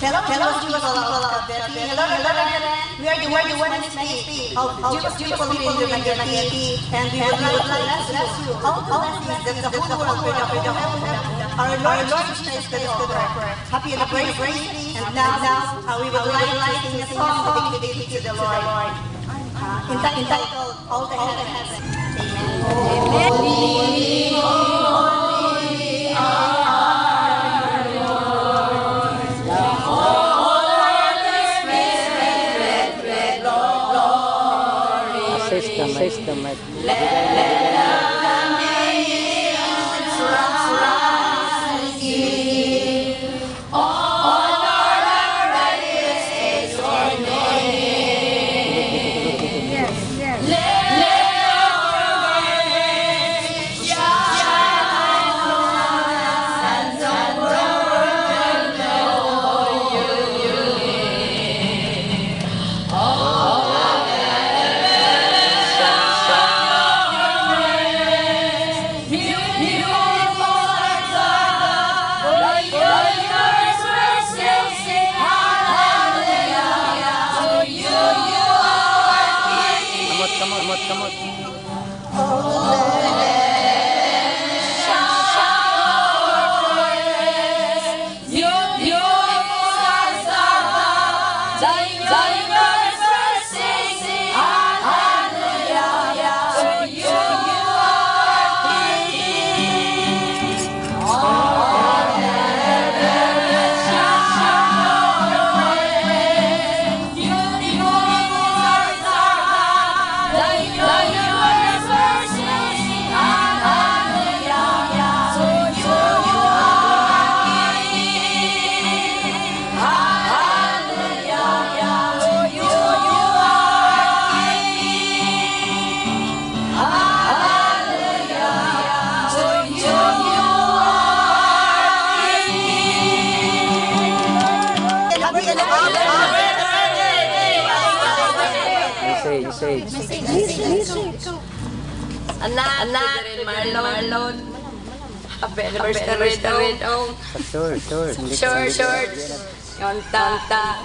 Hello, Jewish people of Delhi. Hello, we are the one in speak of Jewish people in Delhi, and we would like to bless you. All blessings that the whole world will have. Our Lord Jesus Christ is over. Happy anniversary, and now we would like to sing a song dedicated to the Lord, entitled All the Heaven. Amen. Holy, holy are you, Lord. The Holy Spirit with glory. Assist the mic. Let the nations rise, give honor and praise your name. Yes. Let your grace shine on us, and the world know you. All of heaven shall praise. Beautiful are the universe will sing hallelujah to you. You are King. Come on. You say. Anak, Marlon. Happy anniversary daw. Short. Yonta.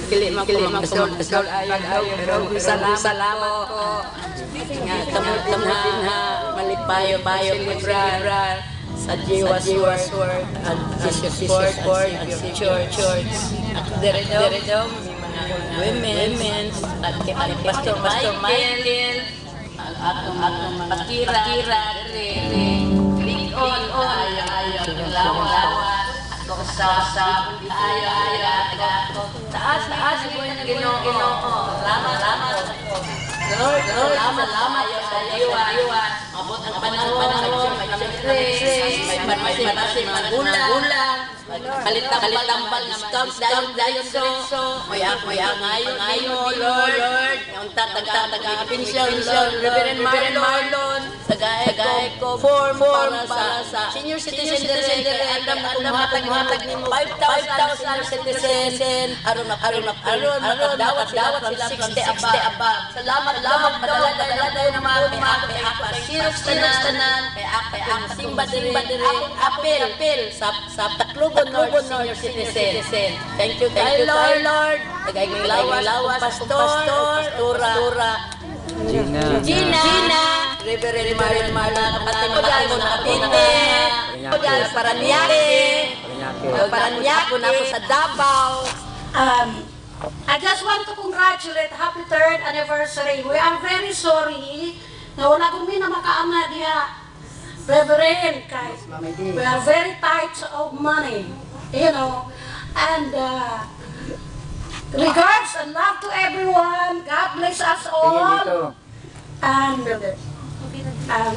Kili magpasol ayaw, pero salamat ko. Nga, tamutin ha, malipayo, celebrar sa Jewish Word, at sport, at church. At dere daw, may mga women, at Pastor Michael, atong patira, Lincoln, ayaw, lawas, at kausap, ayaw, taas, Ginoo, salamat, Lord, salamat, ayaw sa Diwa, mabot ang panahon, may magulang, Palitambal na scouts dayon so may ngayon Lord yung taga-pinsyon Reverend Marlon tagay ko form para sa senior citizen dire alam hatag nimo 5,000 citizen aron dawat sila 60 above salamat padala dayon naman kay ako sirok tanan kay ako simba dire apel sa Tacloban North Senior Citizen. Thank you, Lord. Tagay ng lawas, pastora, Gina, Reverend Marlon, Paranaque, na ako sa Davao. I just want to congratulate happy 3rd anniversary. We are very sorry na wala kami na makaama diha. Reverend, guys, we are very tight of money, and regards and love to everyone. God bless us all. And I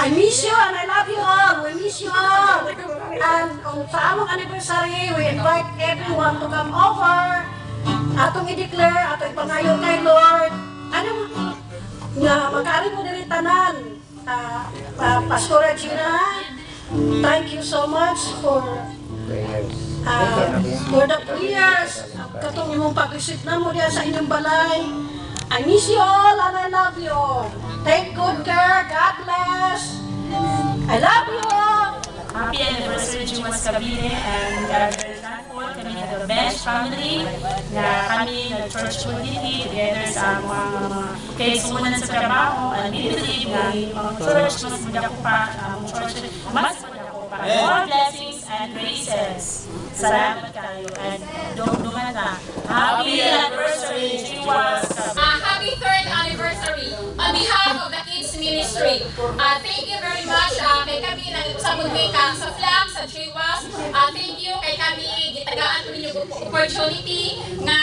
miss you and I love you all. We miss you all. And on sa among anniversary, we invite everyone to come over. Atong i-declare, atong ipangayon kay Lord. Nga magkaari mo diri tanan. Pastora Gina, thank you so much for the prayers. Katong imong pag-isip na mo diya sa inyong balay. I miss you all and I love you all. Take good care. God bless. I love you all. Happy anniversary Jumas Cavite and very thankful kami na the Bench family na kami nag-church community together sa mga kaisunan sa trabaho and we believe na ang church mas madako pa, ang church mas madako pa. More blessings and praises. Salamat kayo and dungan na. Happy anniversary Jumas Cavite. Happy 3rd anniversary on behalf of the Kids Ministry. Thank you very much kay kami sa ka sa flag sa Chiwas. Thank you kay kami gitagaan ko ninyo opportunity nga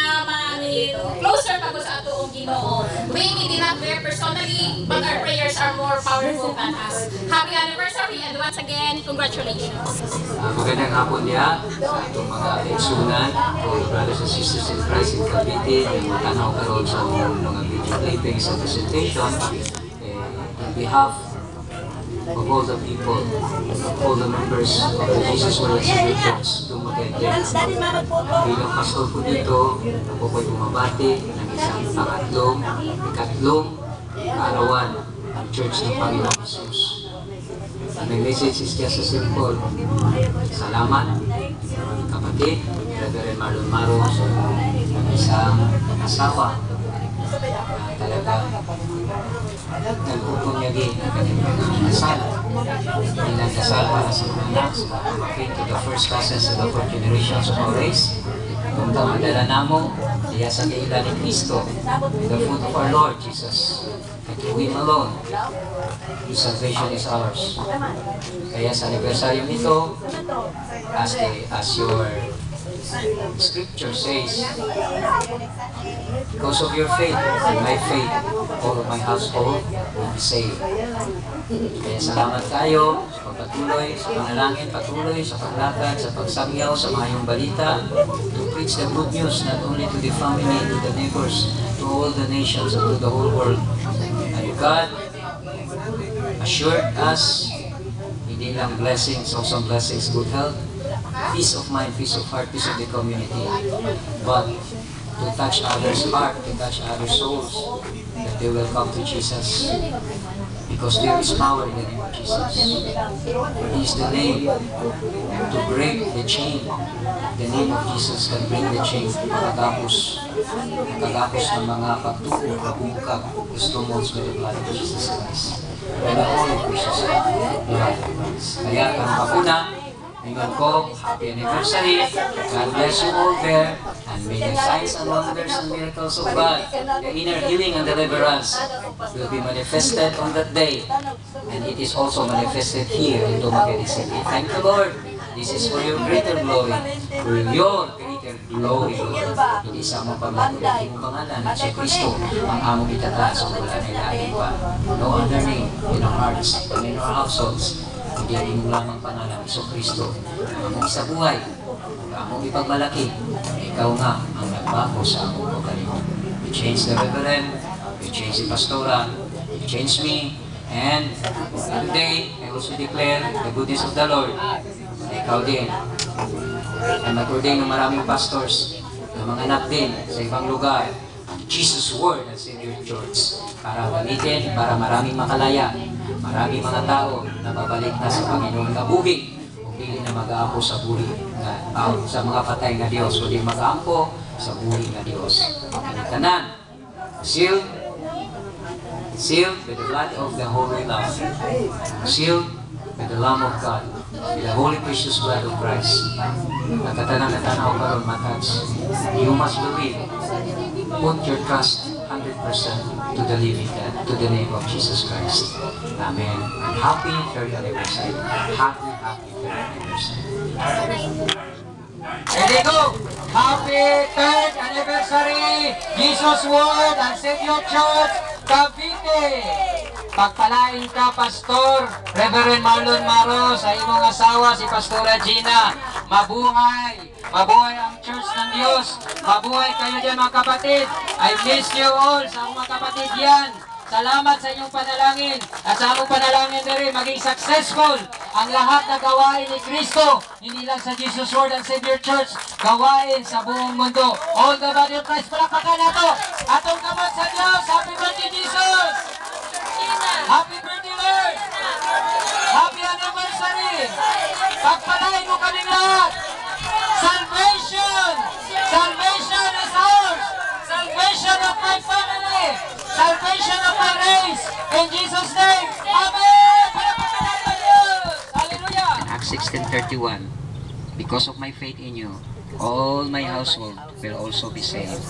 closer pa ko sa atoong Ginoo. We did not wear personally, but our prayers are more powerful than us. Happy anniversary and once again, congratulations. Magandang hapon niya sa itong mga kaisunan o brothers and sisters in Christ in Cavite na matanaw karoon sa mga video clippings and presentation. On behalf of all the people, all the members of the Jesus World Assembly Church, bilang pastor ko dito, ako po'y bumabati ng isang ikatlong kaarawan ng Church ng Panginoong Jesus. My message is just a simple. Salamat, kapatid, Reverend Marlon Maros, isang asawa na talaga nagpupunyagi ng kanyang mga kasal. Ilang kasal para sa mga anak, sa pamangkin to the first cousins to the fourth generations of our race. Kung tamadala namo, diya sa kailan ni Cristo, the foot of our Lord Jesus. And to Him alone, His salvation is ours. Kaya sa anibersaryo nito, as your scripture says, because of your faith and my faith, all of my household will be saved. Kaya salamat kayo sa pagpatuloy, sa panalangin, patuloy, sa paglakad, sa pagsangyaw, sa mayong balita, to preach the good news not only to the family, to the neighbors, to all the nations, and to the whole world. And God assured us, hindi lang blessings, also blessings, good health, peace of mind, peace of heart, peace of the community, but to touch others' heart, to touch others' souls, that they will come to Jesus. Because there is power in the name of Jesus. He is the name to break the chain. The name of Jesus can break the chain. Makagapos ng mga pagtuko, pagbuka, customers with the blood of Jesus Christ. And the Holy Precious blood of Christ. Kaya kang kapuna, ingat ko, happy anniversary. God bless you all there. And may the signs and wonders and miracles of God, the inner healing and deliverance, will be manifested on that day. And it is also manifested here in Dumaguete City. Thank you, Lord. This is for your greater glory. For your greater glory, Lord. Hindi sa among paglakoy ang iyong pangalan at si Kristo ang among itataas kung wala na ilalim pa. No other name in our hearts and in our households. Hindi ang lamang pangalan, Iso Kristo, ang among isa buhay, ang among ipagmalaki. Ikaw nga ang nagbago sa among pagkalimot. You change the reverend, you change the pastora, you change me, and today, I also declare the goodness of the Lord. Ikaw din. And mag-ordain ng maraming pastors, ng mga anak din sa ibang lugar, Jesus Word at Savior Church, para gamitin, para maraming makalaya, maraming mga tao na babalik na sa Panginoon kabuhi, o hindi na mag-aampo sa buhi sa mga patay na Diyos, o hindi mag-aampo sa buhi na Diyos. Kanitanan, sealed with the blood of the Holy Lamb, sealed with the Lamb of God, with the Holy Precious blood of Christ. Nagkatanan na tanaw karon matouch. You must believe. Put your trust 100% to the living God, to the name of Jesus Christ. Amen. And happy 3rd anniversary. Happy 3rd anniversary. Ready, go! Happy 3rd anniversary, Jesus Word and Savior Church, Cavite! Pagpalain ka, Pastor Reverend Marlon Maros, sa imong asawa, si Pastora Gina. Mabuhay! Mabuhay ang Church ng Diyos. Mabuhay kayo dyan, mga kapatid. I miss you all sa mga kapatid yan. Salamat sa inyong panalangin. At sa among panalangin na rin, maging successful ang lahat na gawain ni Kristo. Hindi lang sa Jesus Word and Savior Church, gawain sa buong mundo. All the body of Christ, palakpakan nato. Atong kamot sa Diyos. Happy birthday, Jesus! Happy birthday, Lord! Happy anniversary! In Jesus' name, Amen! Palakpakan natin ang Diyos! Hallelujah! Acts 16:31. Because of my faith in you, all my household will also be saved.